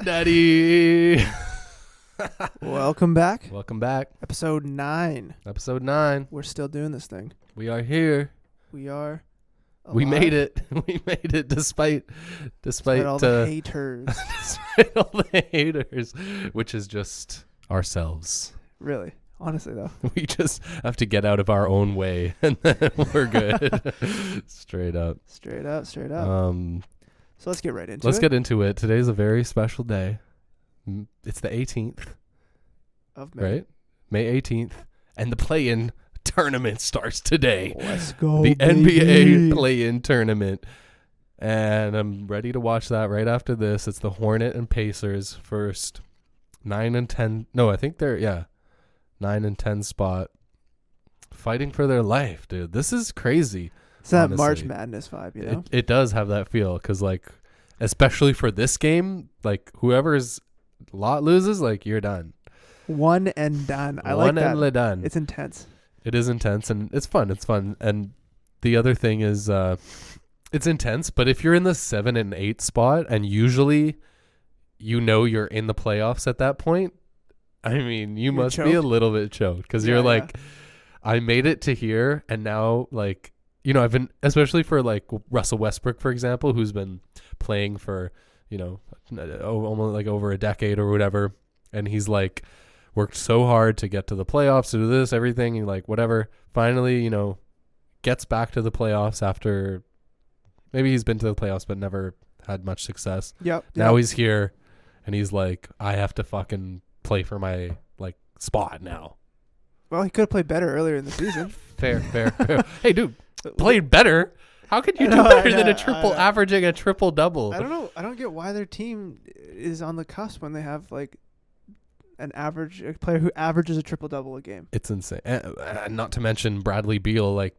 HoopDaddy. Welcome back. Welcome back. Episode 9. Episode 9. We're still doing this thing. We are here. We are alive. We made it. We made it despite all the haters. despite all the haters, which is just ourselves. Really. Honestly, though. We just have to get out of our own way, and then we're good. Straight up. Straight up. So let's get right into it. Let's get into it. Today's a very special day. It's the 18th. Of May. Right? May 18th. And the play-in tournament starts today. Let's go, The baby. NBA play-in tournament. And I'm ready to watch that right after this. It's the Hornet and Pacers first. 9 and 10. No, I think they're, 9 and 10 spot. Fighting for their life, dude. This is crazy. It's that honestly. March Madness vibe, you know? It does have that feel because, like, especially for this game, like, whoever's lot loses, like, you're done. One and done. I like that. One and done. It's intense. It is intense, and it's fun. It's fun. And the other thing is it's intense, but if you're in the 7 and 8 spot and usually you know you're in the playoffs at that point, I mean, you must be a little bit choked because you're like, I made it to here, and now, like, you know, I've been, especially for, like, Russell Westbrook, for example, who's been playing for, you know, almost like over a decade or whatever, and he's, like, worked so hard to get to the playoffs, to do this, everything, and, like, whatever, finally, you know, gets back to the playoffs after, maybe he's been to the playoffs but never had much success. Now he's here, and he's like, I have to fucking play for my, like, spot now. Well, he could have played better earlier in the season. Fair. Hey, dude, played better? How could you do better than averaging a triple-double? I don't know. I don't get why their team is on the cusp when they have, like, a player who averages a triple-double a game. It's insane. Not to mention Bradley Beal, like,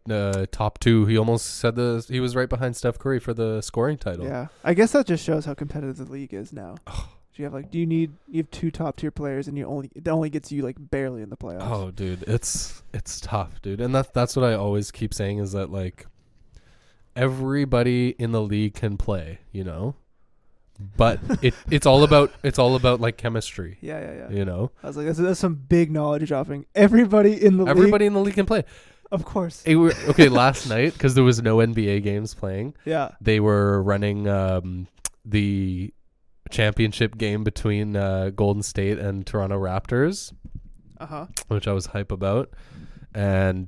top 2. He almost said he was right behind Steph Curry for the scoring title. Yeah. I guess that just shows how competitive the league is now. You have, like, you have 2 top-tier players, and it only gets you, like, barely in the playoffs. Oh, dude, it's tough, dude. And that's what I always keep saying is that, like, everybody in the league can play, you know? But it's all about like chemistry. Yeah. You know? I was like, that's some big knowledge dropping. Everybody in the league can play. Of course. Okay, last night, because there was no NBA games playing. Yeah. They were running the championship game between Golden State and Toronto Raptors. Which I was hype about. And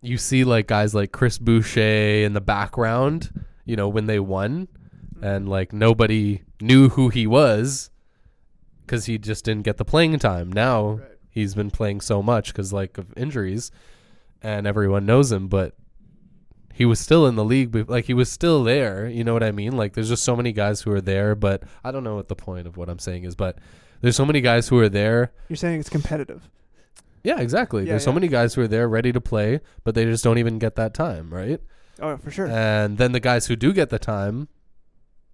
you see, like, guys like Chris Boucher in the background, you know, when they won. And, like, nobody knew who he was because he just didn't get the playing time. Now he's been playing so much because, like, of injuries, and everyone knows him. But he was still in the league. Like, he was still there. You know what I mean? Like, there's just so many guys who are there. But I don't know what the point of what I'm saying is. But there's so many guys who are there. You're saying it's competitive. Yeah, exactly. There's so many guys who are there ready to play, but they just don't even get that time, right? Oh, for sure. And then the guys who do get the time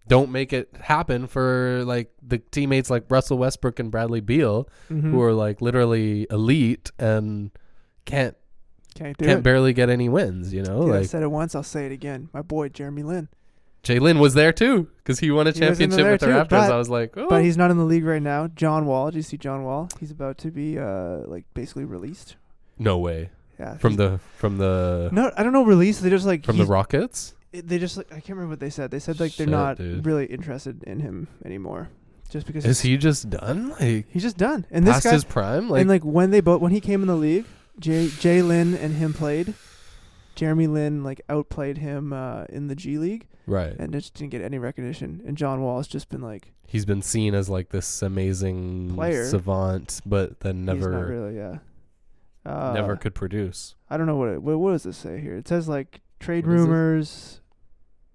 don't make it happen for, like, the teammates like Russell Westbrook and Bradley Beal, who are, like, literally elite and can't barely get any wins, you know? Dude, like, I said it once, I'll say it again. My boy, Jeremy Lin. Jay Lin was there, too, because he won a championship with the Raptors. I was like, oh. But he's not in the league right now. John Wall. Did you see John Wall? He's about to be, like, basically released. No way. Yeah. From the No, I don't know, released. They just, like... From the Rockets? They just, like, I can't remember what they said. They said, like, they're not really interested in him anymore. Just because... Is he just done? Like, he's just done. And this guy... his prime? Like, and, like, when he came in the league, Jay Lin and him played. Jeremy Lin, like, outplayed him in the G League. Right. And just didn't get any recognition. And John Wall has just been, like... He's been seen as, like, this amazing player, savant, but then never... He's not really, never could produce. I don't know what does this say here? It says, like, trade rumors,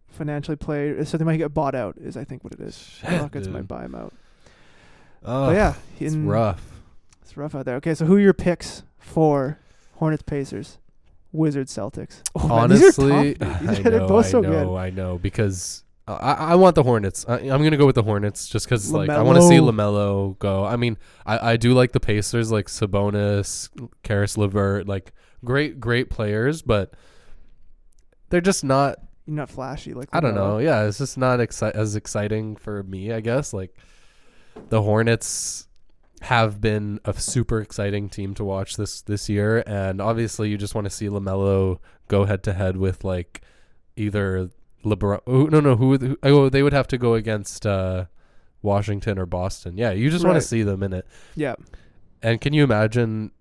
financially played, so they might get bought out, is I think what it is. The Rockets might buy him out. Oh, but yeah. It's rough. It's rough out there. Okay, so who are your picks for Hornets, Pacers, Wizards, Celtics? Oh, honestly, I know, because I want the Hornets. I'm going to go with the Hornets just because, like, I LaMelo. want to see LaMelo go. I mean, I do like the Pacers, like Sabonis, Karis LeVert, like, great players, but they're just not You're not flashy like I don't LaMelo. know. Yeah, it's just not as exciting for me, I guess. Like the Hornets have been a super exciting team to watch this year, and obviously you just want to see LaMelo go head to head with like either LeBron. They would have to go against Washington or Boston. Yeah, you just want to see them in it. Yeah. And can you imagine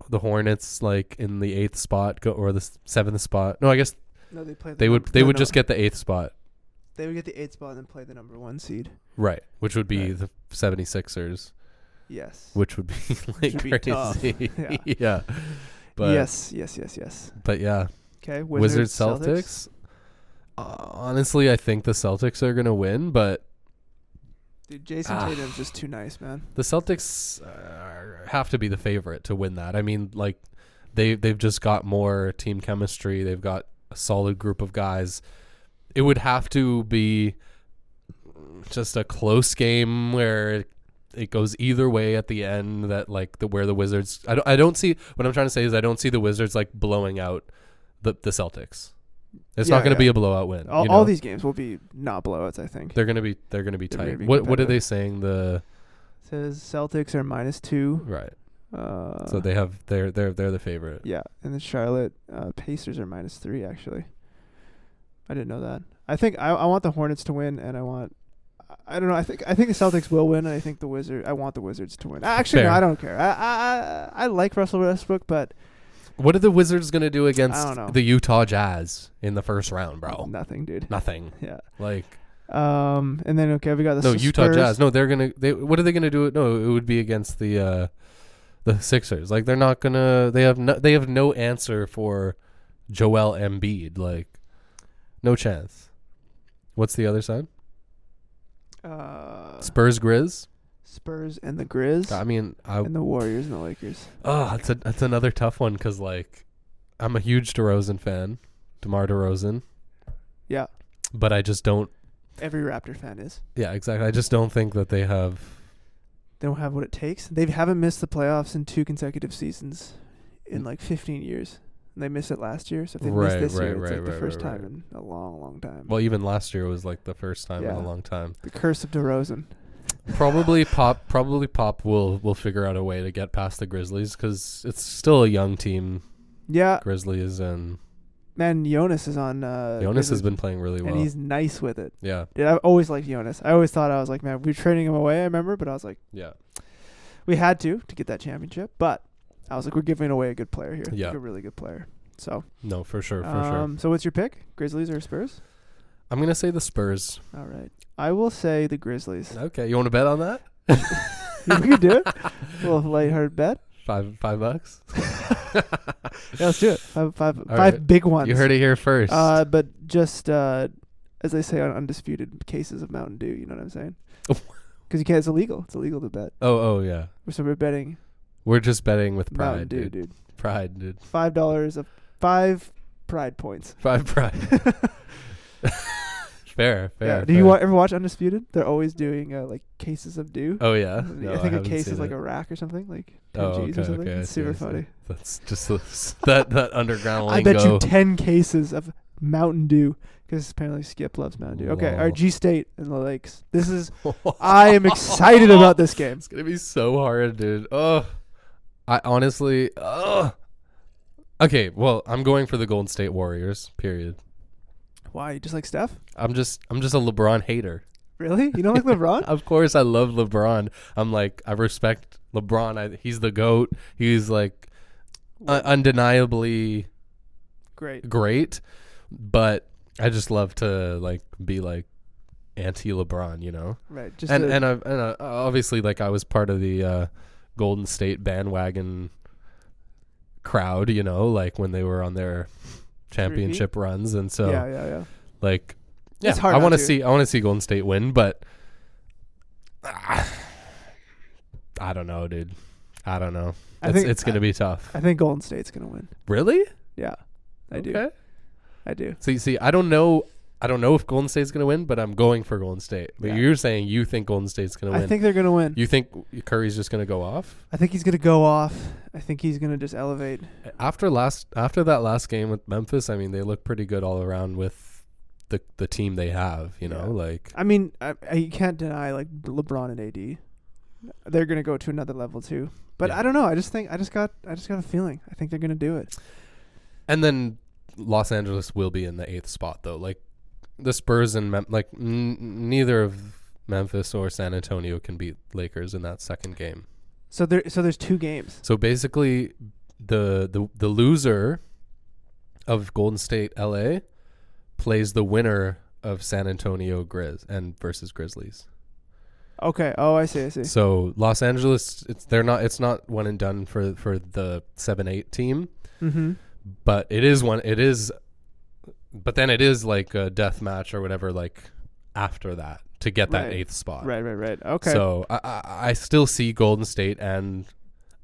the Hornets like in the 8th spot or the 7th spot? No, I guess No, they would just get the 8th spot. They would get the 8th spot and then play the number 1 seed. Right, which would be the 76ers. Yes. Which would be like Should be crazy. tough. Yeah. Yeah. But Yes. But yeah. Okay. Wizards Celtics. Honestly, I think the Celtics are gonna win, but dude, Jason Tatum's just too nice, man. the Celtics have to be the favorite to win that. I mean, like they've just got more team chemistry. They've got a solid group of guys. It would have to be just a close game where it goes either way at the end. That like where the Wizards. I don't see what I'm trying to say is I don't see the Wizards like blowing out the Celtics. It's not going to be a blowout win. All these games will be not blowouts. I think they're going to be tight. What are they saying? It says Celtics are -2. Right. So they're the favorite. Yeah, and the Charlotte Pacers are -3 actually. I didn't know that. I think I want the Hornets to win, and I don't know. I think the Celtics will win, and I want the Wizards to win. Actually, no, I don't care. I like Russell Westbrook, but what are the Wizards gonna do against I don't know. the Utah Jazz in the first round, bro? Nothing, dude. Nothing. Yeah. Like. And then we got the Utah Spurs. Jazz. No, what are they gonna do? No, it would be against the Sixers. Like they're not gonna. They have no answer for Joel Embiid. Like, no chance. What's the other side? Spurs Grizz. Spurs and the Grizz. I mean, and the Warriors and the Lakers. Oh, that's another tough one because like I'm a huge DeRozan fan, DeMar DeRozan. Yeah. But I just don't. Every Raptor fan is. Yeah, exactly. I just don't think that they have. They don't have what it takes. They haven't missed the playoffs in 2 consecutive seasons in like 15 years. And they missed it last year, so if they missed this year, it's like the first time in a long, long time. Well, even last year was like the first time in a long time. The curse of DeRozan. Probably Pop will figure out a way to get past the Grizzlies because it's still a young team. Yeah. Grizzlies and man, Jonas is on. Jonas has been playing really well, and he's nice with it. Yeah. Dude, I've always liked Jonas. I always thought I was like, man, we were trading him away. I remember, but I was like, yeah, we had to get that championship, but I was like, we're giving away a good player here. Yeah, like a really good player. So no, for sure. So what's your pick? Grizzlies or Spurs? I'm gonna say the Spurs. All right, I will say the Grizzlies. Okay, you want to bet on that? We can do it. A little lighthearted bet. $5. Yeah, let's do it. Five right. Big ones. You heard it here first. But just as they say on undisputed cases of Mountain Dew, you know what I'm saying? Because you can't. It's illegal. It's illegal to bet. Oh yeah. So we're betting. We're just betting with pride, Mountain Dew, dude. Pride, dude. $5 of 5 pride points. 5 pride. Fair. Yeah. Do you ever watch Undisputed? They're always doing like cases of Dew. Oh yeah. No, I think a case is like a rack or something, like 10 G's or something. Okay, it's super funny. That's just that underground lingo. I bet you 10 cases of Mountain Dew because apparently Skip loves Mountain Dew. Okay, our G State and the Lakes. This is. I am excited about this game. It's gonna be so hard, dude. I honestly. Okay, well, I'm going for the Golden State Warriors. Period. Why? You just like Steph? I'm just a LeBron hater. Really? You don't like LeBron? Of course, I love LeBron. I'm like, I respect LeBron. He's the GOAT. He's like undeniably great. But I just love to like be like anti-LeBron, you know? Right. And obviously, like I was part of the Golden State bandwagon crowd, you know, like when they were on their championship runs, and so yeah. Like, yeah, it's hard I want to see Golden State win, but I don't know, dude. I don't know. I think it's gonna be tough. I think Golden State's gonna win. Really? Yeah, I do. I do. See, I don't know if Golden State's gonna win, but I'm going for Golden State. But you're saying you think Golden State's gonna win. I think they're gonna win. You think Curry's just gonna go off? I think he's gonna go off. I think he's gonna just elevate. After that last game with Memphis, I mean, they look pretty good all around with the team they have. You know, like I mean, you can't deny like LeBron and AD. They're gonna go to another level too. But I don't know. I just got a feeling. I think they're gonna do it. And then Los Angeles will be in the 8th spot though. Like the Spurs and neither of Memphis or San Antonio can beat Lakers in that second game. So there's 2 games. So basically, the loser of Golden State LA plays the winner of San Antonio versus Grizzlies. Okay. Oh, I see. So Los Angeles, it's not one and done for the 7-8 team. Mm-hmm. But but then it is like a death match or whatever, like after that to get that 8th spot. Right. Okay. So I still see Golden State and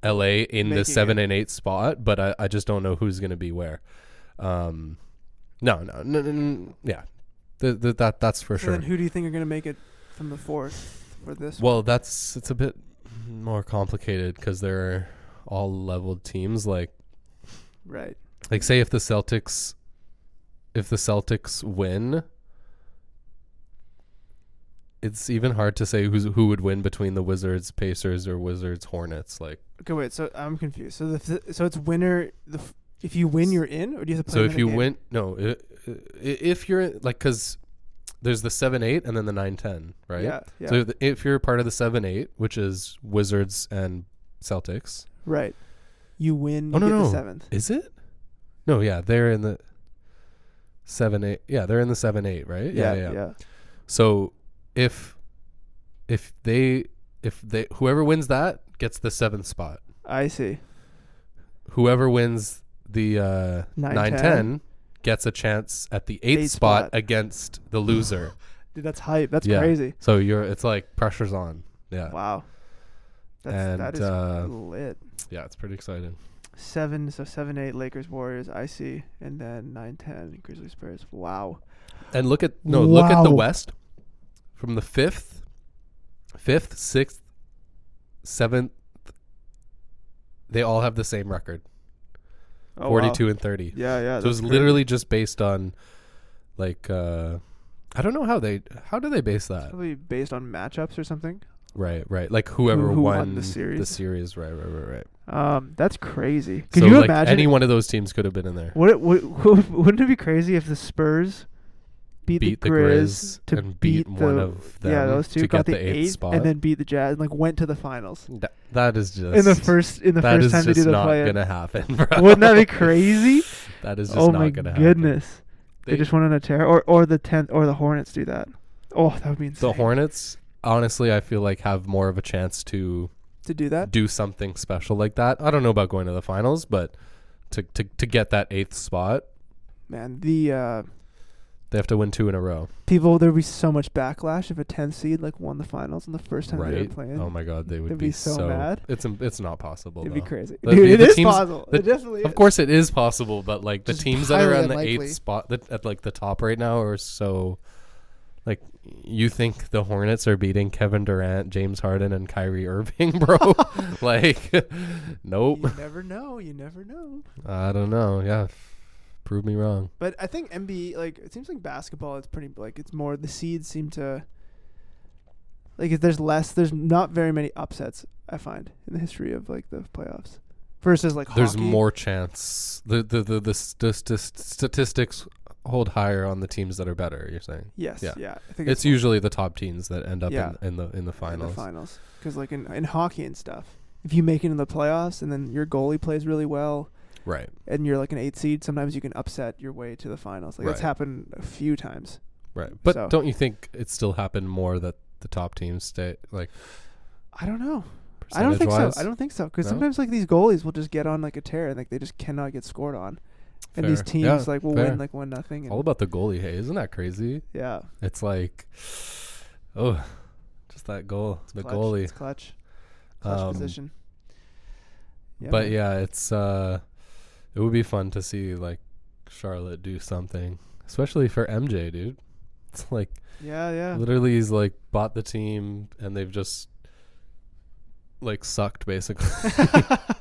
LA in the 7 and 8 spot, but I just don't know who's going to be where. No, yeah, that's for sure. Then who do you think are going to make it from the 4th for this? Well, it's a bit more complicated because they're all leveled teams. Like say if the Celtics win, it's even hard to say who would win between the Wizards Pacers or Wizards Hornets. Like, okay, wait. So I'm confused. So it's winner. If you win, you're in, or do you have to play? So if you win, no. If you're like, because there's the 7-8 and then the 9-10, right? Yeah. So if you're part of the 7-8, which is Wizards and Celtics, right? You win. Oh, you no. get the 7th. Is it? No, yeah, they're in the 7-8. Yeah, they're in the 7-8, right? Yeah. So if whoever wins that gets the 7th spot. I see. Whoever wins the 9-10 gets a chance at the 8th spot against the loser. Dude, that's hype. That's crazy. So it's like pressure's on. Yeah. Wow. That is lit. Yeah, it's pretty exciting. 7-8 Lakers Warriors, I see, and then 9-10 Grizzlies Spurs. Wow. And look at the West. From the 5th, 6th, 7th, they all have the same record. 42 and 30. Yeah. So it's literally just based on like I don't know how do they base that? Probably based on matchups or something. Right. Like whoever won the series. Right. That's crazy. Could so you like imagine any one of those teams could have been in there? Wouldn't it be crazy if the Spurs beat the Grizz to and beat one of them? Yeah, those two to got get the 8th spot, and then beat the Jazz and like went to the finals. That is just in the first time they do the not play. Gonna happen, bro. Wouldn't that be crazy? That is just not gonna happen. Oh my goodness! They just went on a tear, or the 10th, or the Hornets do that. Oh, that would be insane. The Hornets, honestly, I feel like have more of a chance to do that, do something special like that. I don't know about going to the finals, but to get that 8th spot, man, they have to win 2 in a row. There'd be so much backlash if a 10th seed like won the finals and the first time they were playing. Oh my god, they would be so mad. It's not possible. It'd be crazy. Dude, it is possible. It definitely is. Of course it is possible, but like the Just teams that are on the unlikely. 8th spot at like the top right now are so like, you think the Hornets are beating Kevin Durant, James Harden, and Kyrie Irving, bro? Like, nope. You never know. I don't know. Yeah. Prove me wrong. But I think NBA, like, it seems like basketball, it's pretty, like, it's more, the seeds seem to, like, if there's not very many upsets, I find, in the history of, like, the playoffs. Versus, like, there's hockey. more chance. The statistics hold higher on the teams that are better, you're saying? Yes. Yeah. I think it's usually the top teams that end up in the finals. In the finals. Because, like, in hockey and stuff, if you make it in the playoffs and then your goalie plays really well, right, and you're like an 8th seed, sometimes you can upset your way to the finals. Like, that's happened a few times. Right. But don't you think it still happened more that the top teams stay, like, I don't know. I don't think so. Because sometimes, like, these goalies will just get on, like, a tear and, like, they just cannot get scored on. And these teams will win like 1-0. All about the goalie. Hey, isn't that crazy? Yeah. It's like, just that goal. It's the clutch. goalie. It's clutch position. Yeah, but man. Yeah, it's it would be fun to see like Charlotte do something, especially for MJ, dude. It's like, yeah. Literally, he's like bought the team, and they've just like sucked basically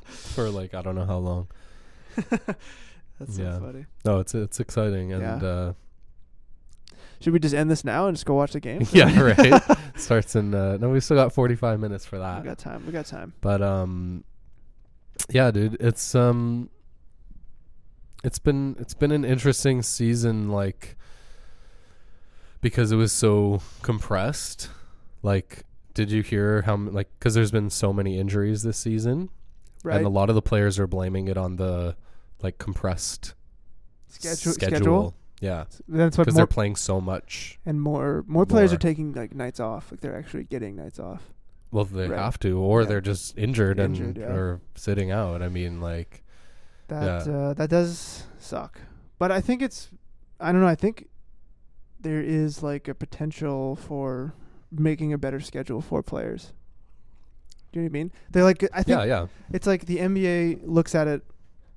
for like I don't know how long. That's so funny. No, it's exciting, and Should we just end this now and just go watch the game? Yeah, right. Starts in no, we still got 45 minutes for that. We got time. But yeah, dude, it's been an interesting season, like, because it was so compressed. Like, did you hear how, like, because there's been so many injuries this season, Right. and a lot of the players are blaming it on the, like, compressed schedule. Yeah, That's what because they're playing so much. And more players are taking like nights off. Like they're actually getting nights off. Well, they Right. have to, or Yeah. they're just injured and yeah. or sitting out. I mean, like, That does suck. But I think I don't know. I think there is like a potential for making a better schedule for players. Do you know what I mean? They're like, I think yeah. it's like the NBA looks at it.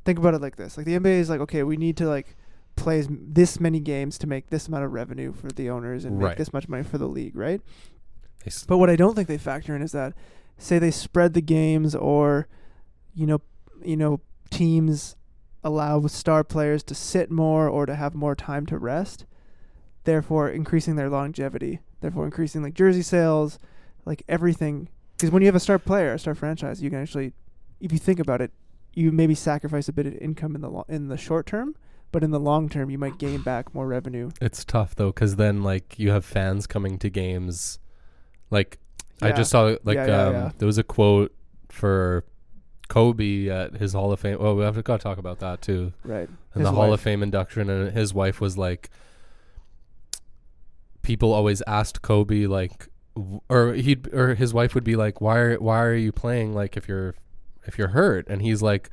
Think about it like this: like the NBA is like, okay, we need to like play this many games to make this amount of revenue for the owners and make Right. this much money for the league, right? But what I don't think they factor in is that, say they spread the games, or, you know, teams allow star players to sit more or to have more time to rest, therefore increasing their longevity, therefore increasing like jersey sales, like everything. Because when you have a star player, a star franchise, you can actually, if you think about it, you maybe sacrifice a bit of income in the short term, but in the long term, you might gain back more revenue. It's tough though, because then like you have fans coming to games. Like, I Yeah. just saw like Yeah. there was a quote for Kobe at his Hall of Fame. Well, we have to gotta talk about that too. Right. And the Hall of Fame induction, and his wife was like, people always asked Kobe like, or his wife would be like, why are you playing, like, if you're hurt? And he's like,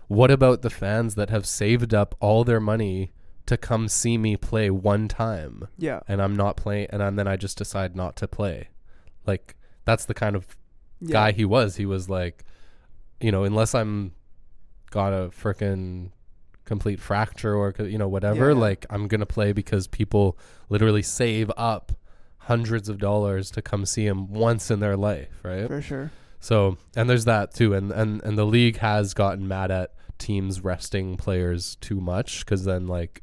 what about the fans that have saved up all their money to come see me play one time? Yeah. And I'm not playing, and then I just decide not to play. Like, that's the kind of guy he was. He was like, unless I'm got a freaking complete fracture or, whatever, Yeah. like, I'm going to play because people literally save up hundreds of dollars to come see him once in their life, right? For sure. So, and there's that too. And the league has gotten mad at teams resting players too much, because then, like,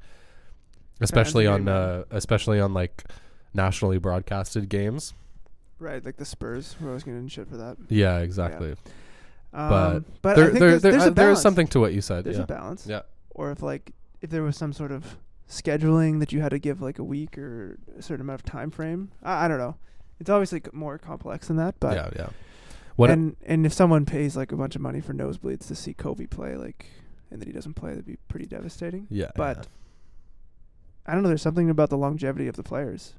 especially on like nationally broadcasted games. Right, like the Spurs, we're always getting shit for that. Yeah, exactly. But But I think there's a there is balance. something to what you said. There's Yeah. a balance. Yeah. Or if there was some sort of scheduling that you had to give like a week or a certain amount of time frame. I don't know. It's obviously more complex than that, but Yeah. and if someone pays like a bunch of money for nosebleeds to see Kobe play, like, and then he doesn't play, that'd be pretty devastating. Yeah. But I don't know, there's something about the longevity of the players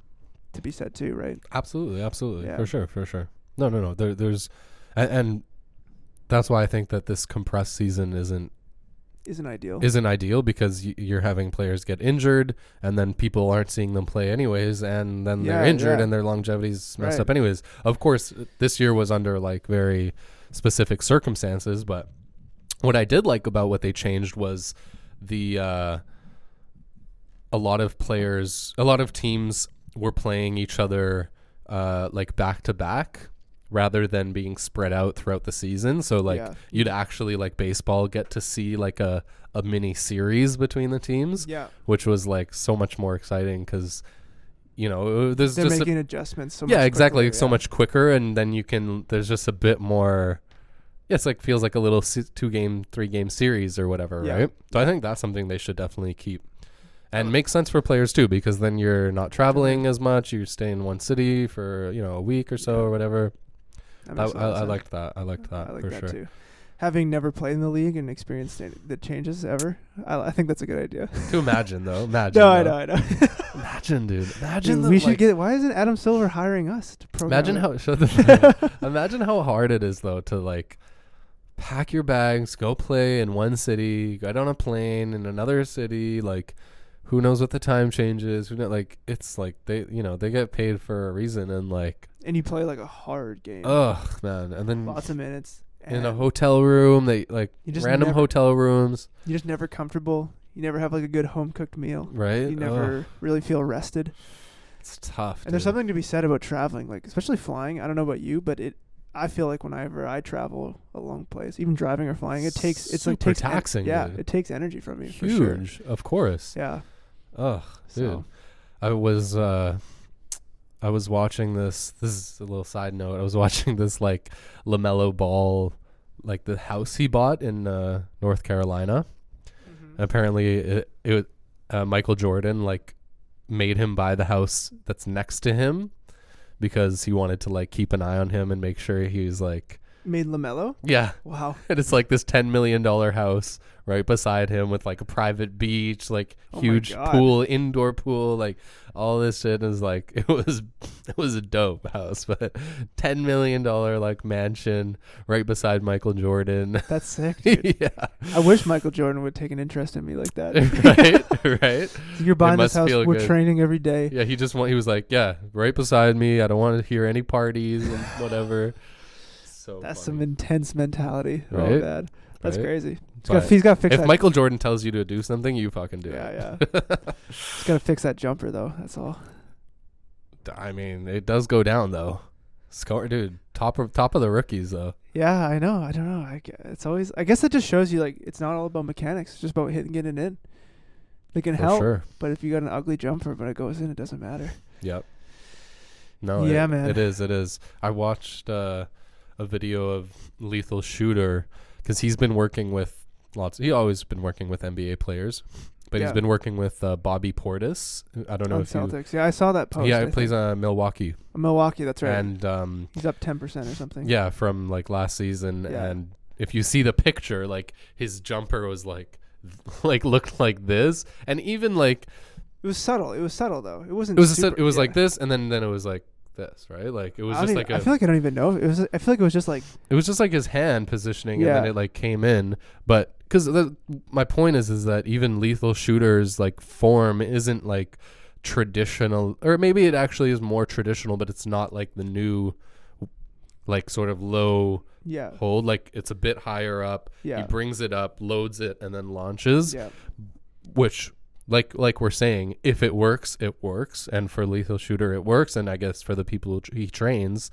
to be said too, right? Absolutely. Yeah. For sure. No. There's and that's why I think that this compressed season isn't ideal, because you're having players get injured, and then people aren't seeing them play anyways, and then they're injured and their longevity's messed up anyways. Of course, this year was under like very specific circumstances, but what I did like about what they changed was the a lot of teams were playing each other like back to back, rather than being spread out throughout the season. So like you'd actually, like baseball, get to see like a mini series between the teams, which was like so much more exciting, because they're making adjustments so much exactly quicker, so much quicker, and then there's just a bit more. It's like feels like a little 2-game 3-game series or whatever, right? So I think that's something they should definitely keep. And makes sense for players too, because then you're not traveling as much. You stay in one city for a week or so or whatever. I liked that. I liked that for sure. Too. Having never played in the league and experienced the changes ever, I think that's a good idea. To imagine though, I know. Imagine, dude. Dude, we should get. Why isn't Adam Silver hiring us to program? Imagine how hard it is though to like pack your bags, go play in one city, get on a plane in another city, like. Who knows what the time change is? It's like they get paid for a reason, and like. And you play like a hard game. Ugh, man! And then lots of minutes in a hotel room. They like random hotel rooms. You're just never comfortable. You never have like a good home cooked meal. Right. You never really feel rested. It's tough. And there's something to be said about traveling, like especially flying. I don't know about you, but I feel like whenever I travel a long place, even driving or flying, it takes taxing. It takes energy from you. Huge, for sure. Of course. Yeah. Ugh, dude. So. I was watching this. This is a little side note. I was watching this like Lamelo Ball, like the house he bought in North Carolina. Mm-hmm. Apparently, Michael Jordan like made him buy the house that's next to him because he wanted to like keep an eye on him and make sure he's like. Made LaMelo? Yeah. Wow. And it's like this $10 million house right beside him with like a private beach, like huge pool, indoor pool, like all this shit is like, it was a dope house, but $10 million like mansion right beside Michael Jordan. That's sick, dude. Yeah. I wish Michael Jordan would take an interest in me like that. Right. So you're buying this house, we're good. Training every day. Yeah. He was like, yeah, right beside me. I don't want to hear any parties and whatever. So that's funny. Some intense mentality. Right? Oh, man. That's crazy. He's got to fix that. If Michael Jordan tells you to do something, you fucking do it. Yeah. He's got to fix that jumper, though. That's all. I mean, it does go down, though. Score, dude. Top of the rookies, though. Yeah, I know. I don't know. I guess it just shows you, like, it's not all about mechanics. It's just about hitting it in. They can help. Sure. But if you got an ugly jumper, but it goes in, it doesn't matter. Yep. No, yeah, man. It is. I watched a video of Lethal Shooter because he's been working with he always been working with NBA players, but he's been working with Bobby Portis. I don't know if Celtics. Yeah, I saw that post. Yeah, he plays Milwaukee. Milwaukee, that's right. And he's up 10% or something. Yeah, from like last season. Yeah. And if you see the picture, like his jumper was like looked like this, and even like it was subtle. It was subtle though. It wasn't. It was like this, and then it was like this, right? Like it was just like I feel like I don't even know. I feel like it was just like his hand positioning, and then it like came in. But because my point is that even Lethal Shooter's like form isn't like traditional, or maybe it actually is more traditional, but it's not like the new like sort of low hold. Like it's a bit higher up. Yeah. He brings it up, loads it, and then launches. Yeah. Which like we're saying, if it works, it works. And for Lethal Shooter, it works. And I guess for the people he trains,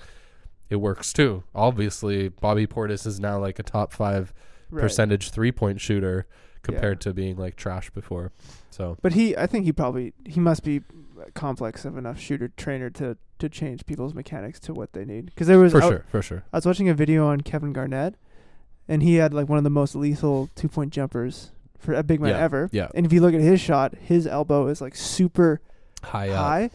it works too. Obviously, Bobby Portis is now like a top 5 percentage 3-point shooter compared to being like trash before. So, but I think he must be complex of enough shooter trainer to change people's mechanics to what they need. Because there was for sure. I was watching a video on Kevin Garnett, and he had like one of the most lethal 2-point jumpers for a big man ever. Yeah. And if you look at his shot, his elbow is like super high,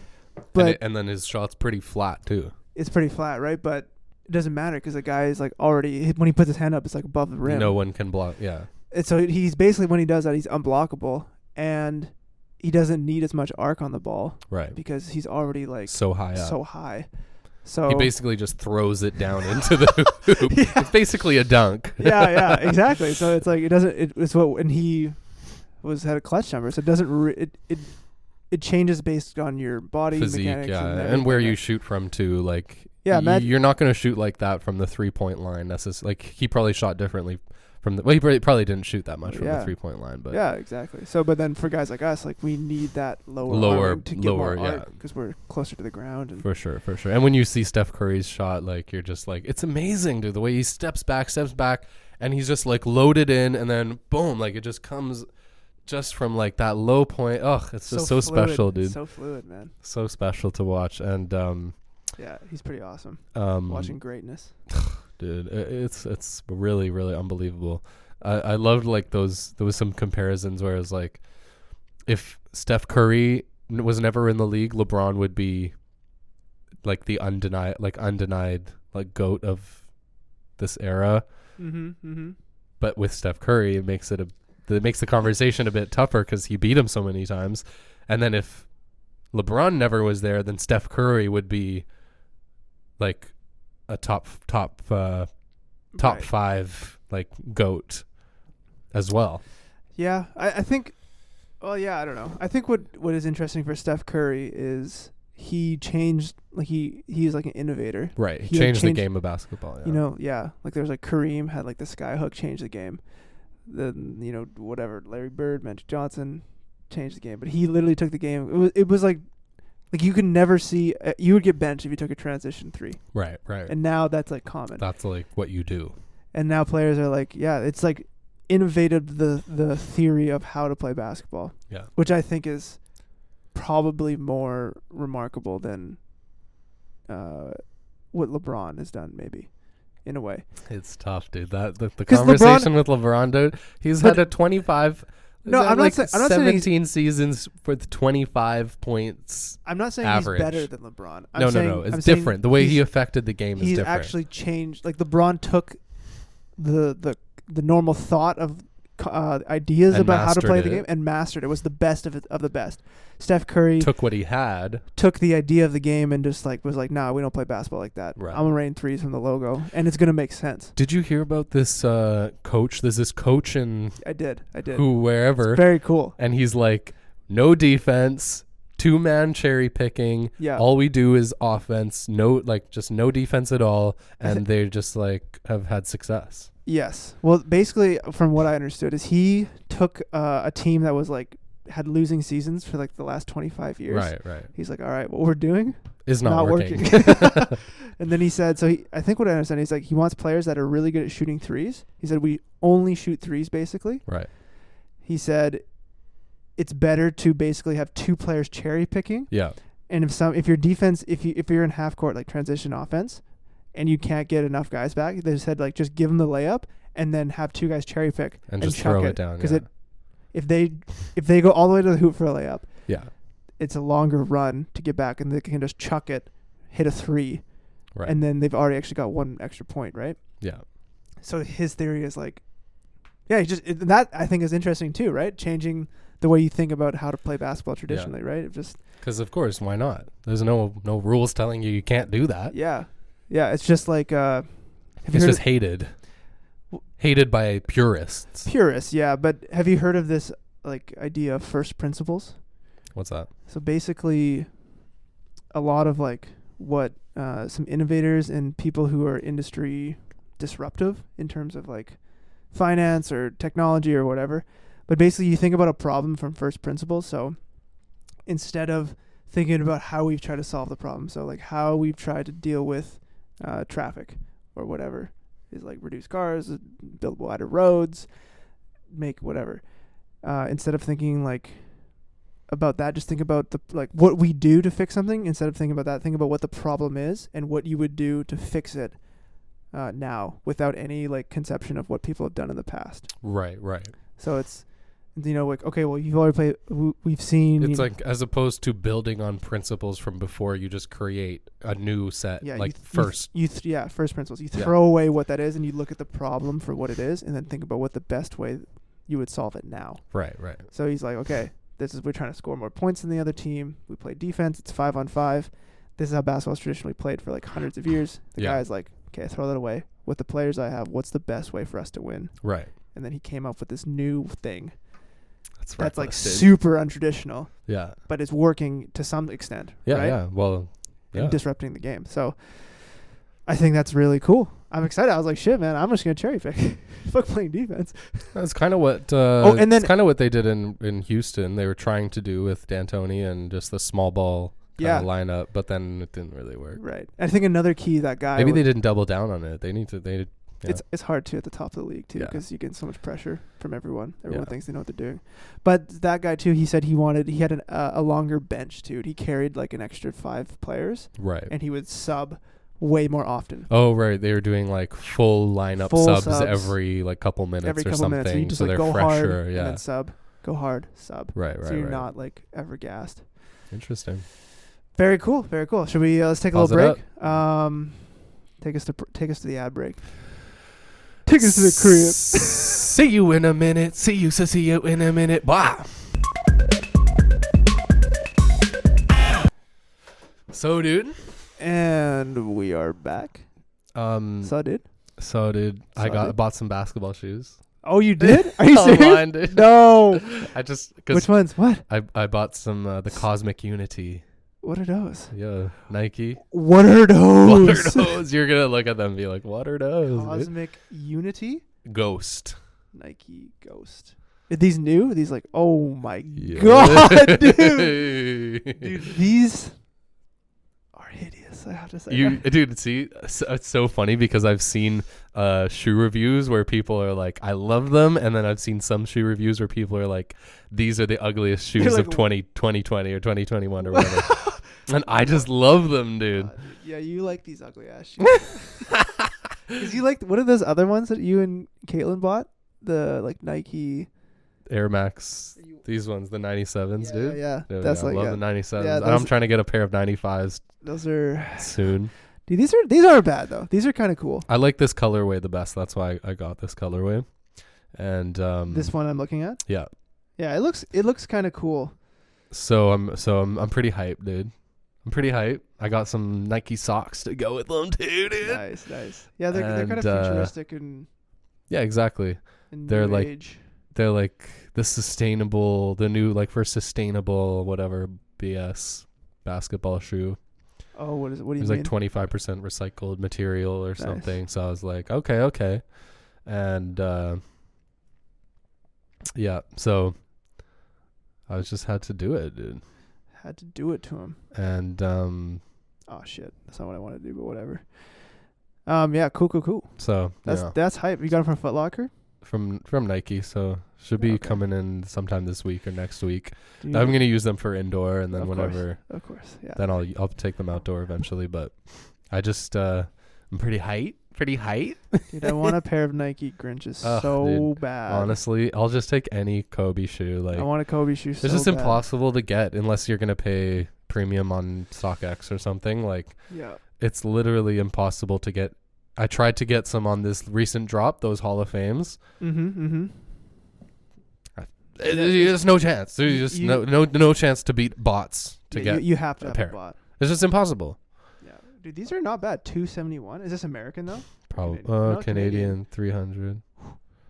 but and then his shot's pretty flat too. It's pretty flat, right? But it doesn't matter because the guy is like already, when he puts his hand up, it's like above the rim. No one can block. Yeah. And so he's basically, when he does that, he's unblockable, and he doesn't need as much arc on the ball, right? Because he's already like so high up. So high. So he basically just throws it down into the hoop. Yeah. It's basically a dunk. Yeah, exactly. So it's like it's what, and he had a clutch jumper, so it doesn't it changes based on your body physique, mechanics, and where you shoot from too. Like you're not going to shoot like that from the 3-point line necessarily. Like he probably shot differently from the. Well, he probably didn't shoot that much from the 3-point line, but yeah, exactly. So, but then for guys like us, like we need that lower to get more arc because we're closer to the ground. And for sure. And when you see Steph Curry's shot, like you're just like, it's amazing, dude. The way he steps back, and he's just like loaded in, and then boom, like it just comes just from like that low point. Oh, it's just so special, dude. So fluid, man. So special to watch, and yeah, he's pretty awesome. Watching greatness. Dude, it's really, really unbelievable. I loved like there was some comparisons where it was like, if Steph Curry was never in the league, LeBron would be like the undenied like GOAT of this era. But with Steph Curry, it makes the conversation a bit tougher because he beat him so many times. And then if LeBron never was there, then Steph Curry would be like a top 5 like GOAT as well. Yeah, I think. Well, yeah, I don't know. I think what is interesting for Steph Curry is he changed. Like he's like an innovator. Right. He changed the game of basketball. Yeah. You know, yeah. Like there's like Kareem had like the sky hook change the game. Then whatever Larry Bird, Magic Johnson changed the game, but he literally took the game. It was like you could never see. You would get benched if you took a transition 3. Right. And now that's like common. That's like what you do. And now players are like, yeah, it's like innovated the theory of how to play basketball. Yeah. Which I think is probably more remarkable than what LeBron has done, maybe, in a way. It's tough, dude. That the 'Cause conversation with LeBron, dude. He's had a 25. No, I'm not saying 17 seasons with 25 points. I'm not saying average. he's better than LeBron. No. It's different. The way he affected the game is different. He's actually changed. Like LeBron took the normal thought of ideas And about how to play the mastered it. game and mastered it. Was the best of the best. Steph Curry took what he had. took the idea of the game and just was like, nah, we don't play basketball like that. Right. I'm gonna rain threes from the logo, and it's gonna make sense. Did you hear about this coach? There's this coach in I did. wherever, It's very cool. and he's like, no defense, 2-man cherry picking. Yeah. All we do is offense. Just no defense at all, and they just like have had success. Yes. Well, basically, from what I understood, is he took a team that was like had losing seasons for like the last 25 years. Right. He's like, all right, what we're doing Is not working. And then he said, I think what I understand, he's like, he wants players that are really good at shooting threes. He said, we only shoot threes, basically. Right. He said, it's better to basically have 2 players cherry picking. Yeah. And if your defense, if you're in half court, like transition offense, and you can't get enough guys back, they said, like, just give them the layup and then have 2 guys cherry pick And just chuck throw it down. Because if they go all the way to the hoop for a layup, yeah. it's a longer run to get back, and they can just chuck it, hit a 3, Right. and then they've already actually got 1 extra point, right? Yeah. So his theory is like, yeah, that I think is interesting too, right? Changing the way you think about how to play basketball traditionally, right? Because of course, why not? There's no rules telling you can't do that. Yeah. It's just like it's just hated by purists. Purists, yeah. But have you heard of this like idea of first principles? What's that? So basically, a lot of like what some innovators and people who are industry disruptive in terms of like finance or technology or whatever. But basically, you think about a problem from first principles. So instead of thinking about how we've tried to solve the problem, so like how we've tried to deal with traffic or whatever, is like reduce cars, build wider roads, make whatever. Instead of thinking like about that, just think about the like what we do to fix something. Instead of thinking about that, think about what the problem is and what you would do to fix it now, without any like conception of what people have done in the past. Right. So it's, like, okay, well, you've already played. We've seen. It's like, as opposed to building on principles from before, you just create a new set. Yeah, first. First principles. You throw away what that is, and you look at the problem for what it is, and then think about what the best way you would solve it now. Right. So he's like, okay, we're trying to score more points than the other team. We play defense. It's 5-on-5. This is how basketball's traditionally played for like hundreds of years. The guy's like, okay, throw that away. With the players I have, what's the best way for us to win? Right. And then he came up with this new thing. That's like super untraditional. Yeah. But it's working to some extent. Yeah. Right? Yeah. Well, and disrupting the game. So I think that's really cool. I'm excited. I was like, shit, man, I'm just gonna cherry pick. Fuck playing defense. That's kind of what. And then it's kind of what they did in Houston. They were trying to do with D'Antoni and just the small ball lineup, but then it didn't really work. Right. I think another key that guy. Maybe they didn't double down on it. It's hard too at the top of the league too, because you get so much pressure from everyone. Everyone thinks they know what they're doing. But that guy too, he said he had a longer bench too. He carried like an extra 5 players. Right. And he would sub way more often. Oh, right. They were doing like full lineup subs every like couple minutes or something. So you just they're go fresher. Hard and then sub. Go hard, sub. Right. So you're not like ever gassed. Interesting. Very cool. Should we let's take a little break? Take us to the ad break. Take us to the crib. See you in a minute. See you in a minute. Bye. So, dude. And we are back. I bought some basketball shoes. Oh, you did? Are you serious? Online, dude. No. Which ones? What? I bought some the Cosmic Unity. What are those? Yeah, Nike. What are those? You're gonna look at them and be like, "What are those?" Cosmic Unity. Ghost. Nike Ghost. Are these new? Are these like, oh my god, dude! Dude, these are hideous. this. I have to say. Dude, see, it's so funny because I've seen shoe reviews where people are like, I love them, and then I've seen some shoe reviews where people are like, these are the ugliest shoes like, of 2020 or 2021 or whatever. And I just love them, dude. Yeah, you like these ugly ass shoes. Cause you like, what are those other ones that you and Caitlin bought? The like Nike Air Max, these ones, the 97s, dude. Yeah. Dude, That's I like love the 97s. Yeah, I'm trying to get a pair of 95s. Those are soon. Dude, these aren't bad though. These are kind of cool. I like this colorway the best. That's why I got this colorway. And this one I'm looking at. Yeah. Yeah, it looks kind of cool. So I'm pretty hyped, dude. I'm pretty hyped. I got some Nike socks to go with them too, dude. Nice. Yeah, they're kind of futuristic and. Yeah, exactly. They're like age. They're like the new like for sustainable whatever BS basketball shoe. Oh, what is it? What do you mean? It was like 25% recycled material or something. So I was like, okay. And yeah, so I just had to do it, dude. Had to do it to him. And oh shit, that's not what I want to do, but whatever. Yeah, cool. So that's hype. You got it from Foot Locker? From Nike, so should be coming in sometime this week or next week. Dude. I'm gonna use them for indoor, and then of course, yeah. Then I'll take them outdoor eventually. But I just I'm pretty hyped. Dude, I want a pair of Nike Grinches so bad. Honestly, I'll just take any Kobe shoe. Like I want a Kobe shoe. It's just impossible to get unless you're gonna pay premium on StockX or something. Like it's literally impossible to get. I tried to get some on this recent drop, those Hall of Fames. There's no chance. There's just no chance to beat bots to get. You have to have pair. a bot. It's just impossible. Yeah, dude, these are not bad. $271. Is this American though? Probably Canadian 300.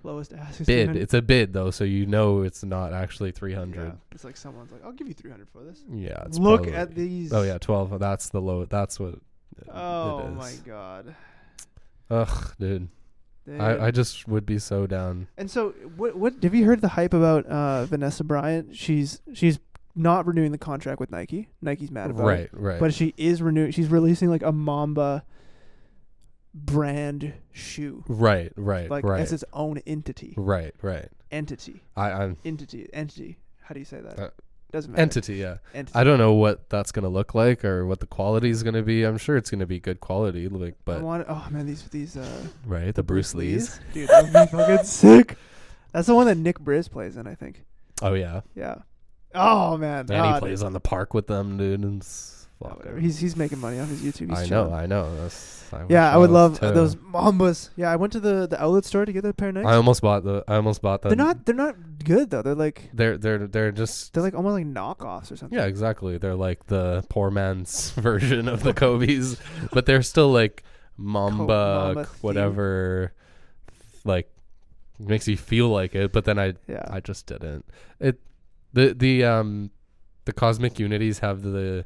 Lowest ask is bid. 300. It's a bid though, so you know it's not actually 300. Yeah. It's like someone's like, I'll give you 300 for this. Yeah. Look at these. Oh yeah, 12. That's the low. That's what. Oh it is. my god. Ugh, dude. I just would be so down. And so, what have you heard the hype about Vanessa Bryant? She's not renewing the contract with Nike. Nike's mad about it. Right. But she is renewing. She's releasing like a Mamba brand shoe. Right. Like as its own entity. Right. Entity. I'm Entity. How do you say that? Doesn't matter. Entity, yeah. Entity. I don't know what that's gonna look like or what the quality is gonna be. I'm sure it's gonna be good quality, like, but these right, the Bruce Lees. Dude, that would be fucking sick. That's the one that Nick Briz plays in, I think. Oh yeah. Yeah. Oh man. And he plays on the park with them, dude. And he's making money off his YouTube. He's I know. I would love those Mambas. Yeah, I went to the outlet store to get a pair of Nikes. I almost bought them. They're not good though. They're like they're like almost like knockoffs or something. Yeah, exactly. They're like the poor man's version of the Kobe's, but they're still like Mamba whatever. Like makes you feel like it, but then I just didn't. The Cosmic Unities have the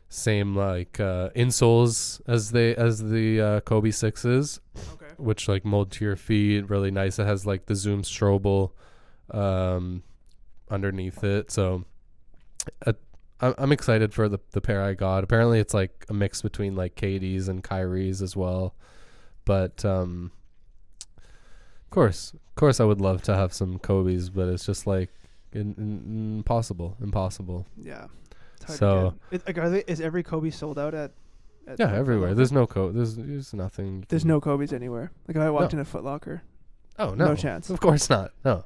same like insoles as the Kobe 6s, which like mold to your feet really nice. It has like the Zoom Strobel underneath it, so I'm excited for the pair I got. Apparently it's like a mix between like KD's and Kyrie's as well, but of course I would love to have some Kobe's, but it's just like impossible. Yeah. So is every Kobe sold out at everywhere? There's no there's nothing. There's no Kobe's anywhere. Like if I walked in a Foot Locker. Oh no chance. Of course not. No.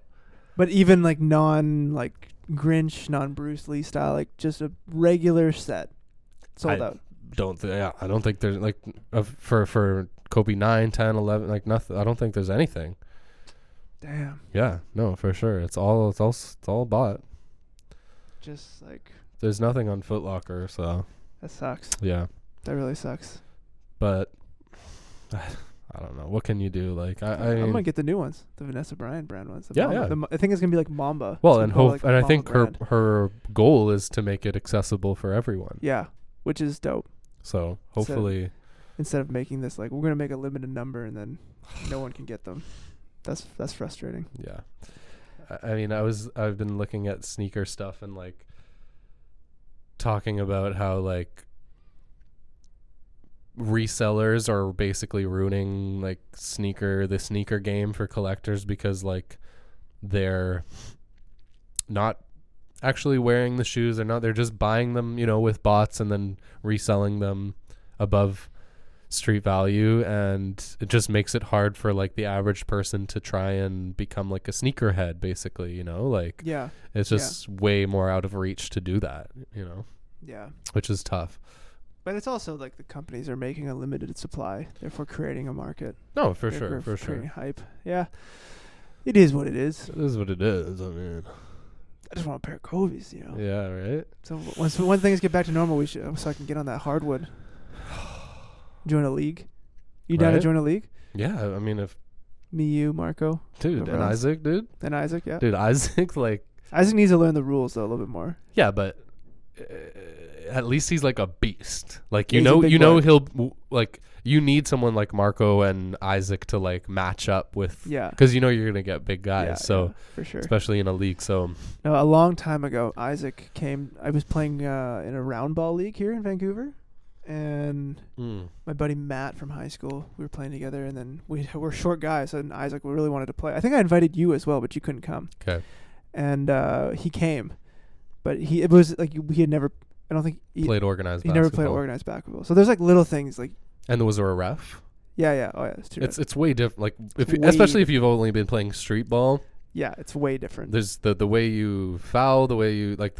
But even like Grinch, non Bruce Lee style, like just a regular set sold out. I don't think there's like for Kobe 9, 10, 11 like nothing. I don't think there's anything. Damn. Yeah, no, for sure. It's all bought. Just like there's nothing on Foot Locker, so that sucks. Yeah. That really sucks. But I don't know. What can you do? Like I'm gonna get the new ones, the Vanessa Bryant brand ones. Yeah. I think it's gonna be like Mamba. Well, and I think her goal is to make it accessible for everyone. Yeah, which is dope. So hopefully, instead of making this like we're gonna make a limited number and then no one can get them. That's frustrating. Yeah. I mean, I've been looking at sneaker stuff and like talking about how like resellers are basically ruining like the sneaker game for collectors because like they're not actually wearing the shoes. They're just buying them, with bots and then reselling them above street value, and it just makes it hard for like the average person to try and become like a sneakerhead basically, like it's just way more out of reach to do that, which is tough. But it's also like the companies are making a limited supply, therefore creating a market. No, for sure. Creating hype. Yeah. It is what it is. It is what it is. I mean, I just want a pair of Kobe's, Yeah, right? So when things get back to normal, so I can get on that hardwood. Join a league. You down to join a league? Yeah, I mean, if me, you, Marco, dude, and Isaac, dude. And Isaac, yeah. Dude, Isaac, like Isaac needs to learn the rules though a little bit more. Yeah, but at least he's like a beast. Like boy. he'll like you need someone like Marco and Isaac to like match up with. Yeah. Because you're gonna get big guys. Yeah, so for sure. Especially in a league. So. No, a long time ago, Isaac came. I was playing in a round ball league here in Vancouver. And my buddy Matt from high school, we were playing together, and then we're short guys, and Isaac really wanted to play. I think I invited you as well, but you couldn't come. Okay. And he came, but it was like he had never. I don't think he played organized. He never played organized basketball. So there's like little things like. And was there a ref? Yeah. Oh yeah, it's true. It's way different. Like especially if you've only been playing street ball. Yeah, it's way different. There's the way you foul, the way you like.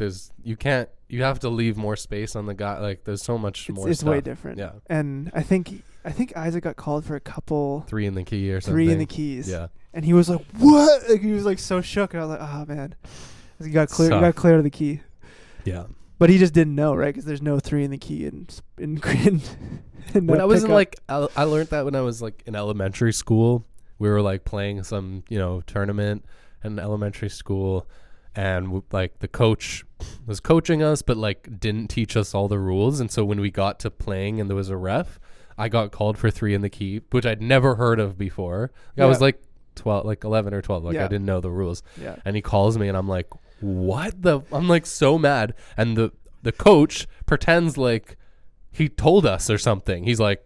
You have to leave more space on the guy. Like there's so much more. It's stuff. way different. Yeah. And I think Isaac got called for a couple. 3 in the key or something. 3 in the keys. Yeah. And he was like, "What?" Like, he was like so shook. And I was like, "Oh man," he got clear. He got clear of the key. Yeah. But he just didn't know, right? Because there's no 3 in the key in when I was in like, I learned that when I was like in elementary school. We were like playing some, tournament in elementary school, and like the coach was coaching us, but like didn't teach us all the rules. And so when we got to playing and there was a ref, I got called for 3 in the key, which I'd never heard of before. I was like 12, like 11 or 12. Like I didn't know the rules. Yeah. And he calls me and I'm like, what I'm like so mad. And the coach pretends like he told us or something. He's like,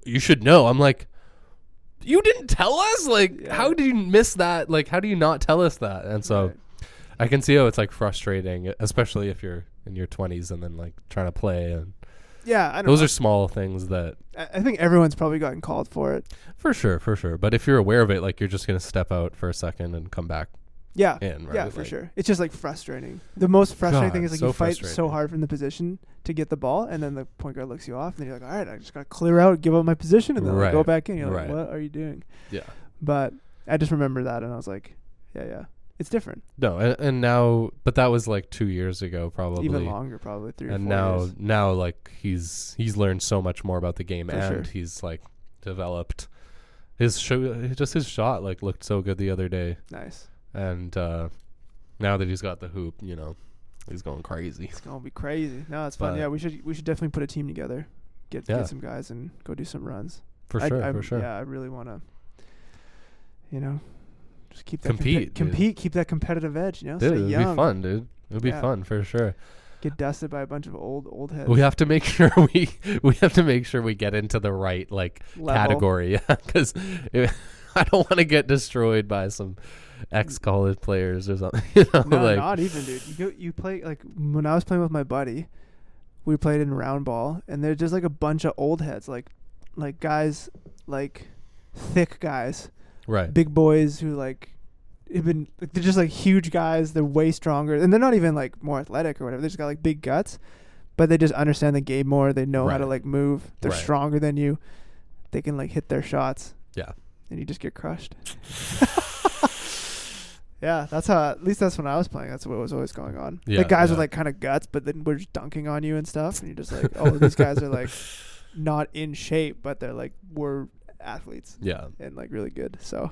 you should know. I'm like, you didn't tell us? Like, how did you miss that? Like, how do you not tell us that? And so I can see how it's like frustrating, especially if you're in your 20s and then like trying to play. And I don't those know. are small things that I think everyone's probably gotten called for it. For sure. But if you're aware of it, like you're just going to step out for a second and come back. Yeah. In, right? Yeah, for sure. It's just like frustrating. The most frustrating thing is like you fight so hard from the position to get the ball, and then the point guard looks you off, and then you're like, all right, I just got to clear out, give up my position, and then like, go back in. You're like, what are you doing? Yeah. But I just remember that, and I was like, yeah. It's different. No, and now, but that was like 2 years ago, probably. Even longer, probably 3 or 4 years. And now like he's learned so much more about the game, he's like developed his shot like looked so good the other day. Nice. And now that he's got the hoop, he's going crazy. It's gonna be crazy. No, it's fun. Yeah, we should definitely put a team together, get some guys and go do some runs. For sure. Yeah, I really want to. Just keep that compete, keep that competitive edge. Dude, it'd be fun, dude. It'd be fun for sure. Get dusted by a bunch of old heads. We have to make sure we get into the right like level. Category, because I don't want to get destroyed by some ex-college players or something. No, like, not even, dude. You play like when I was playing with my buddy, we played in round ball, and there's just like a bunch of old heads, like guys, like thick guys. Right. Big boys who like have been they're just like huge guys. They're way stronger, and they're not even like more athletic or whatever. They just got like big guts, but they just understand the game more. They know how to like move. They're stronger than you. They can like hit their shots. Yeah. And you just get crushed. Yeah, that's how. At least that's when I was playing. That's what was always going on. Yeah, the guys with like kind of guts, but then we're just dunking on you and stuff, and you're just like, oh, these guys are like not in shape, but they're like we're athletes. Yeah. And like really good. So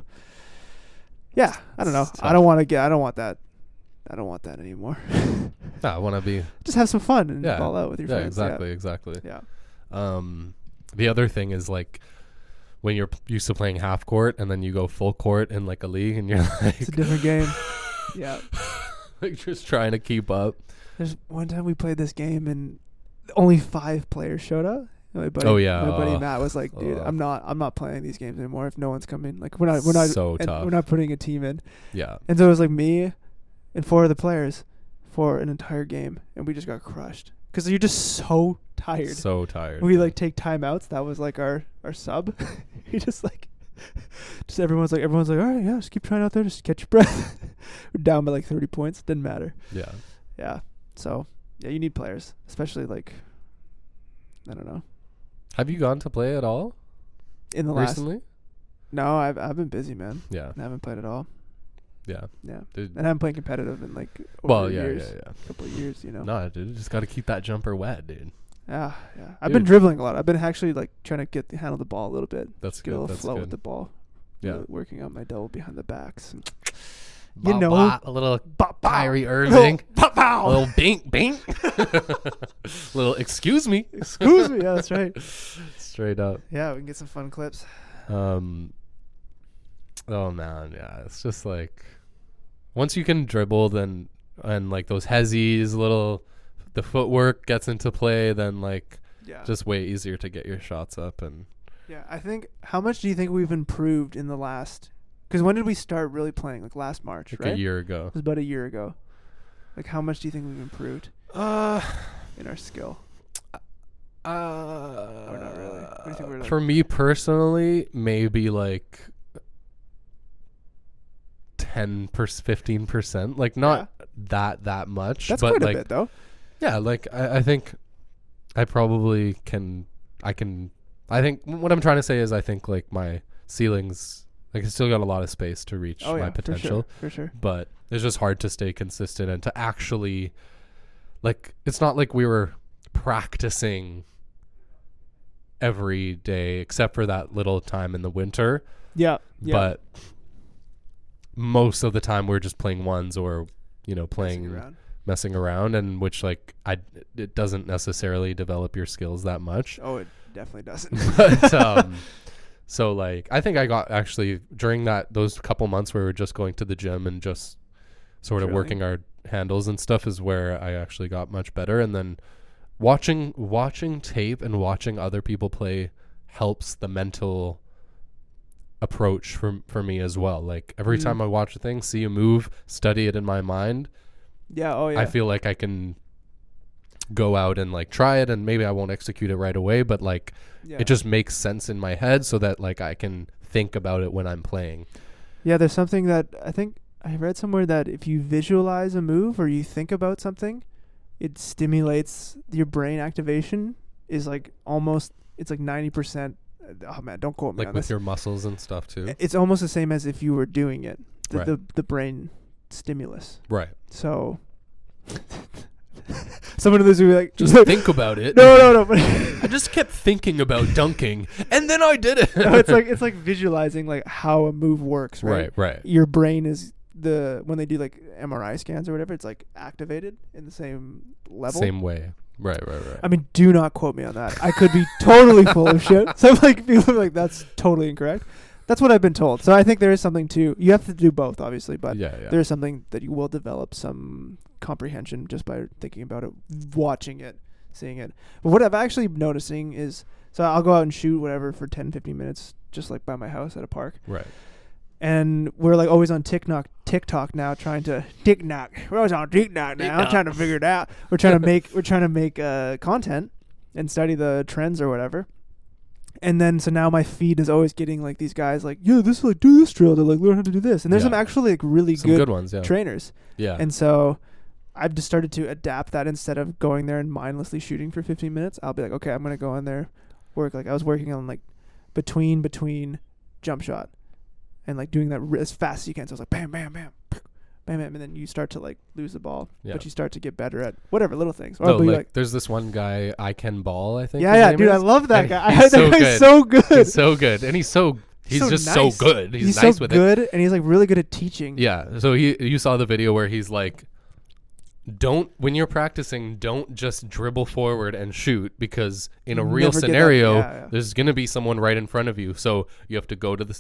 yeah, I don't know. I don't want that anymore. I want to be just have some fun and ball out with your friends. Exactly. Yeah. The other thing is like when you're used to playing half court and then you go full court in like a league and you're like, it's a different game. Yeah. Like just trying to keep up. There's one time we played this game and only 5 players showed up. My buddy Matt was like, dude, I'm not playing these games anymore if no one's coming. Like we're not so tough. We're not putting a team in. Yeah. And so it was like me and 4 other players for an entire game, and we just got crushed because you're just so tired. So tired. We like take timeouts. That was like our sub. We just like everyone's like, all right, yeah, just keep trying out there, just catch your breath. We're down by like 30 points. Didn't matter. Yeah. Yeah. So yeah, you need players, especially like, I don't know. Have you gone to play at all In the recently? No, I've been busy, man. Yeah. I haven't played at all. Yeah. Yeah. Dude. And I haven't played competitive in like over yeah. a couple of years, you know. No, dude, just got to keep that jumper wet, dude. Yeah. I've been dribbling a lot. I've been actually like trying to handle the ball a little bit. That's get good. a little That's flow good. with the ball. Yeah. Really working on my double behind the backs. And, a little Kyrie Irving. A little bink. Little excuse me. Excuse me. Yeah, that's right. Straight up. Yeah, we can get some fun clips. Oh man, yeah. It's just like once you can dribble, then and like those hezzies, the footwork gets into play, then like just way easier to get your shots up. And yeah, I think, how much do you think we've improved in the last? Because when did we start really playing? Like last March, like right? a year ago. It was about a year ago. Like how much do you think we've improved in our skill? Or not really. What do you think we're like? For me personally, maybe like 10%, 15%. Like not that much. That's but quite like, a bit though. Yeah, like I think I probably can. I think what I'm trying to say is I think like my ceilings, like I still got a lot of space to reach my potential. For sure. But it's just hard to stay consistent and to actually, like, it's not like we were practicing every day except for that little time in the winter. Yeah. But most of the time we're just playing ones or, messing around, and which like it doesn't necessarily develop your skills that much. Oh, it definitely doesn't. But so like I think I got actually during those couple months where we were just going to the gym and just sort of working our handles and stuff is where I actually got much better. And then watching tape and watching other people play helps the mental approach for me as well. Like every time I watch a thing, see a move, study it in my mind. Yeah. Oh yeah. I feel like I can go out and like try it, and maybe I won't execute it right away, but like it just makes sense in my head so that like I can think about it when I'm playing. Yeah, there's something that I think I read somewhere that if you visualize a move or you think about something, it stimulates your brain activation is like almost, it's like 90%. Oh man, don't quote me like on with this. your muscles and stuff too. It's almost the same as if you were doing it. Right. The brain stimulus. Right. So someone of this would be like, just think about it. No. But I just kept thinking about dunking, and then I did it. No, it's like visualizing like how a move works, right? Right. Your brain is when they do like MRI scans or whatever, it's like activated in the same level. Same way. Right. I mean, do not quote me on that. I could be totally full of shit. So I'm like feeling like that's totally incorrect. That's what I've been told. So I think there is something to, you have to do both, obviously, but there is something that you will develop some comprehension just by thinking about it, watching it, seeing it. But what I've actually been noticing is, so I'll go out and shoot whatever for 10, 15 minutes, just like by my house at a park. Right. And we're like always on TikTok now, trying to We're always on TikTok now, trying to figure it out. We're trying to make content and study the trends or whatever. And then so now my feed is always getting like these guys like, yeah, this is like do this drill to like learn how to do this. And there's some actually like really good ones, trainers. Yeah. And so I've just started to adapt that. Instead of going there and mindlessly shooting for 15 minutes, I'll be like, okay, I'm gonna go in there, work. Like I was working on like between jump shot and like doing that as fast as you can. So I was like bam, bam, bam, bam, bam, and then you start to like lose the ball, but you start to get better at whatever little things. Or no, like there's this one guy, I Can Ball, I think. Yeah, dude, I love that guy. He's so good. So good. He's so good, and he's just nice. So good. He's nice so with good, it, and he's like really good at teaching. Yeah. So you saw the video where he's like, when you're practicing, don't just dribble forward and shoot, because in a real scenario, there's gonna be someone right in front of you. So you have to go to the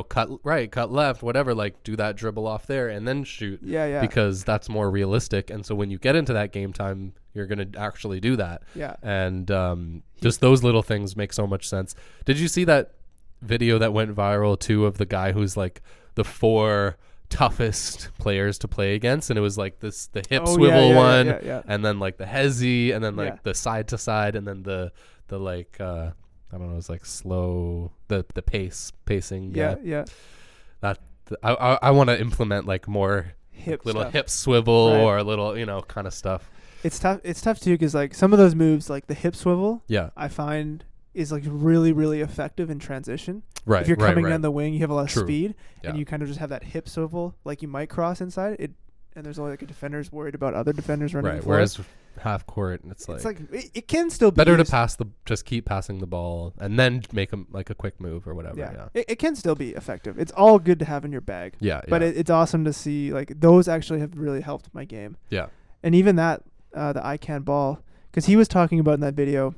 cut right, cut left, whatever, like do that dribble off there and then shoot. Yeah. Because that's more realistic. And so when you get into that game time, you're going to actually do that. Yeah. And just those little things make so much sense. Did you see that video that went viral too of the guy who's like the 4 toughest players to play against, and it was like the hip swivel one, and then like the hezzy, and then like the side to side, and then the like I don't know, it's like slow the pacing. That I want to implement like more little hip swivel or a little, you know, kind of stuff. It's tough too, because like some of those moves, like the hip swivel, I find is like really, really effective in transition. Right. If you're coming down the wing, you have a lot of True. speed, Yeah. and you kind of just have that hip swivel, like you might cross inside it, and there's only like a defender's worried about other defenders running. Right. Whereas half court, it's like it can still be better used. to just keep passing the ball and then make them like a quick move or whatever. Yeah. It can still be effective. It's all good to have in your bag. Yeah. But it's awesome to see like those actually have really helped my game. Yeah. And even that the I can ball, because he was talking about in that video,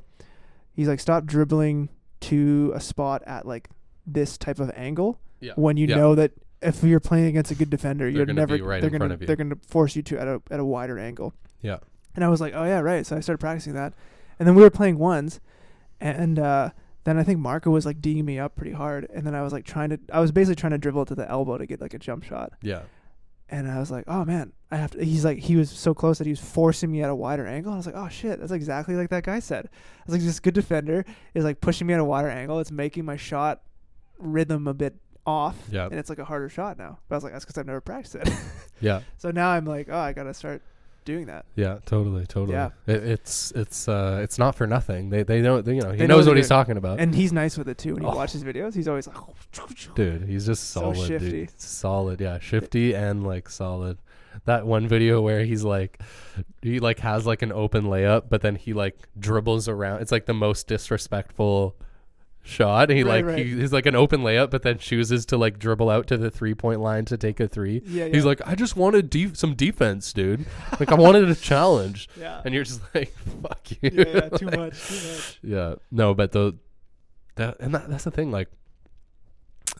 he's like, stop dribbling to a spot at like this type of angle when you know that if you're playing against a good defender, they're gonna force you to at a wider angle. Yeah. And I was like, oh yeah, right. So I started practicing that, and then we were playing ones, and then I think Marco was like D'ing me up pretty hard, and then I was like I was basically trying to dribble to the elbow to get like a jump shot. Yeah. And I was like, oh man, I have to. He's like, he was so close that he was forcing me at a wider angle. I was like, oh shit, that's exactly like that guy said. I was like, this good defender is like pushing me at a wider angle. It's making my shot rhythm a bit off. Yeah. And it's like a harder shot now. But I was like, that's because I've never practiced it. Yeah. So now I'm like, oh, I gotta start doing that. Yeah, totally. Yeah. It's not for nothing. They know, you know, he knows what he's talking about. And he's nice with it too. When you watch his videos, he's always like, dude, he's just solid. So shifty. Dude. Solid, yeah, shifty and like solid. That one video where he like has like an open layup, but then he like dribbles around. It's like the most disrespectful shot. And he's like an open layup, but then chooses to like dribble out to the 3-point line to take a 3. Yeah. He's like, I just wanted some defense, dude. Like I wanted a challenge. Yeah. And you're just like, fuck you. Yeah, too much. Yeah. No, but that's the thing. Like,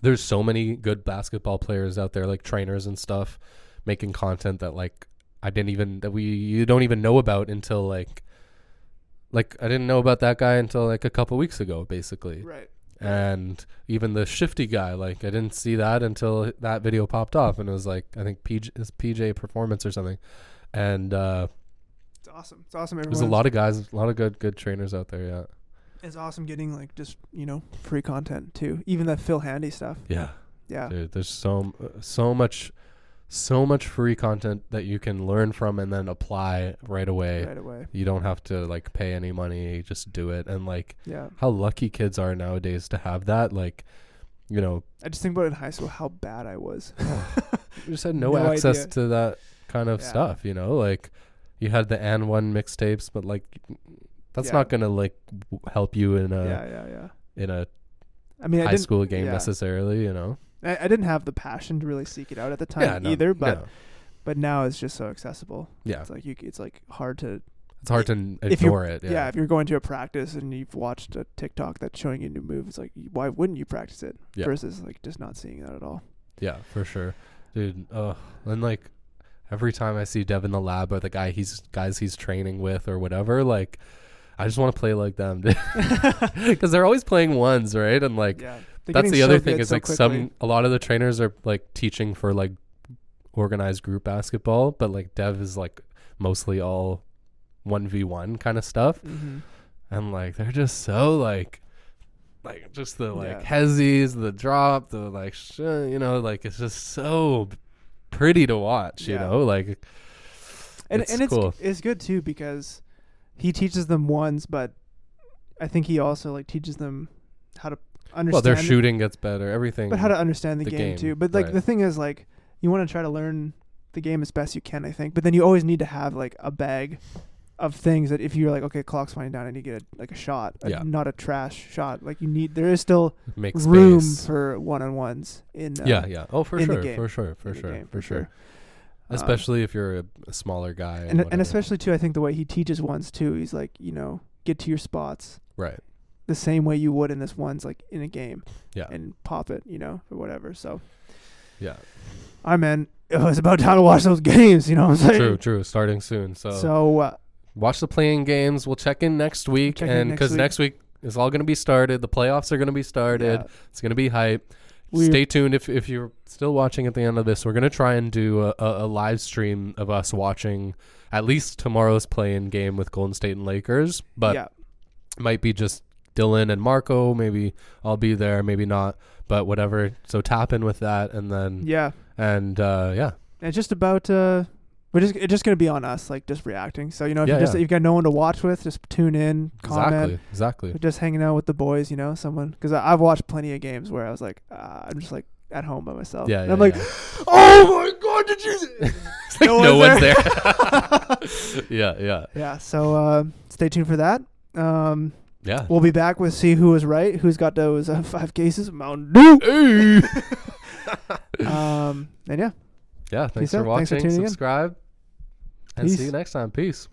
there's so many good basketball players out there, like trainers and stuff, making content that like you don't even know about until like I didn't know about that guy until like a couple weeks ago, basically. Right. And even the shifty guy, like I didn't see that until that video popped off, and it was like, I think PJ Performance or something. And it's awesome. It's awesome. There's a lot of guys, a lot of good trainers out there. Yeah. It's awesome getting like just, free content too. Even that Phil Handy stuff. Yeah. Yeah. Dude, there's so much free content that you can learn from and then apply right away. You don't have to like pay any money, just do it. And like how lucky kids are nowadays to have that. Like, I just think about it in high school how bad I was. You just had no access to that kind of stuff, like you had the N one mixtapes, but like that's not gonna like help you in a high school game necessarily, I didn't have the passion to really seek it out at the time either, but now it's just so accessible. Yeah, it's like it's like hard to. It's hard to ignore it. Yeah. If you're going to a practice and you've watched a TikTok that's showing you a new move, it's like, why wouldn't you practice it? Yeah. Versus like just not seeing that at all. Yeah, for sure, dude. And like every time I see Dev in the lab or the guys he's training with or whatever, like I just want to play like them, because they're always playing ones, right? And like that's the other thing is like a lot of the trainers are like teaching for like organized group basketball, but like Dev is like mostly all 1v1 kind of stuff. Mm-hmm. And like they're just so like just the like hezzies, the drop, the like like it's just so pretty to watch, like and it's cool. It's good too because he teaches them ones, but I think he also like teaches them how to understand. Well, their shooting gets better, everything, but how to understand the game too. But like the thing is, like, you want to try to learn the game as best you can, I think. But then you always need to have like a bag of things that if you're like, okay, clock's winding down, I need to get a shot, not a trash shot. Like there is still room for one-on-ones in for sure. Especially if you're a smaller guy, and especially too, I think the way he teaches ones too, he's like, get to your spots, right, the same way you would in this ones, like in a game, and pop it, or whatever. So, all right, man, it was about time to watch those games. You know what I'm saying? True. Starting soon. So watch the playing games. We'll check in next week, and because next week is all going to be started. The playoffs are going to be started. Yeah. It's going to be hype. Stay tuned if you're still watching at the end of this. We're going to try and do a live stream of us watching at least tomorrow's play-in game with Golden State and Lakers, but it might be just Dylan and Marco. Maybe I'll be there, maybe not, but whatever. So tap in with that, and then it's just about it's just gonna be on us, like just reacting. So if you've got no one to watch with, just tune in, comment. Exactly. We're just hanging out with the boys, someone, because I've watched plenty of games where I was like, I'm just like at home by myself. Yeah, and I'm like, oh my god, did you? It's like no one's there. Yeah. So stay tuned for that. Yeah. We'll be back with see who was right, who's got those 5 cases of Mountain Dew. And yeah. Yeah, thanks for watching. Thanks for tuning subscribe, in. And see you next time. Peace.